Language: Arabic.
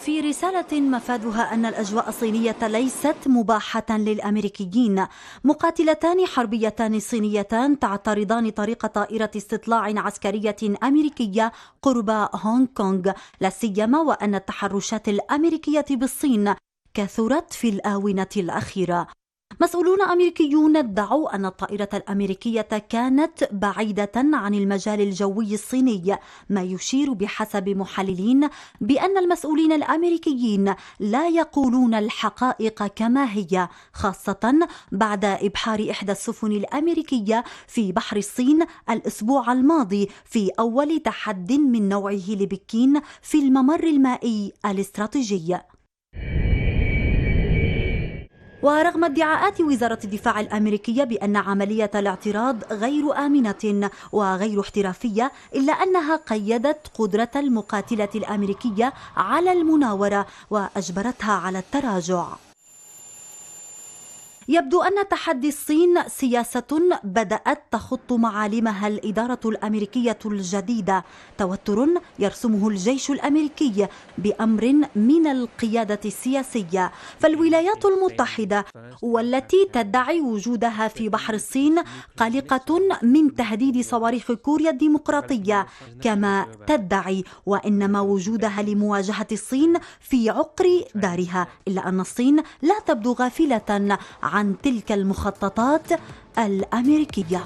في رسالة مفادها أن الأجواء الصينية ليست مباحة للأمريكيين. مقاتلتان حربيتان صينيتان تعترضان طريق طائرة استطلاع عسكرية أمريكية قرب هونغ كونغ، لا سيما وأن التحرشات الأمريكية بالصين كثرت في الآونة الأخيرة. مسؤولون أمريكيون ادعوا أن الطائرة الأمريكية كانت بعيدة عن المجال الجوي الصيني، ما يشير بحسب محللين بأن المسؤولين الأمريكيين لا يقولون الحقائق كما هي، خاصة بعد إبحار إحدى السفن الأمريكية في بحر الصين الأسبوع الماضي في أول تحد من نوعه لبكين في الممر المائي الاستراتيجي. ورغم ادعاءات وزارة الدفاع الأمريكية بأن عملية الاعتراض غير آمنة وغير احترافية، إلا أنها قيدت قدرة المقاتلة الأمريكية على المناورة وأجبرتها على التراجع. يبدو أن تحدي الصين سياسة بدأت تخط معالمها الإدارة الأمريكية الجديدة، توتر يرسمه الجيش الأمريكي بأمر من القيادة السياسية. فالولايات المتحدة والتي تدعي وجودها في بحر الصين قلقة من تهديد صواريخ كوريا الديمقراطية كما تدعي، وإنما وجودها لمواجهة الصين في عقر دارها، إلا أن الصين لا تبدو غافلة عن تلك المخططات الأمريكية.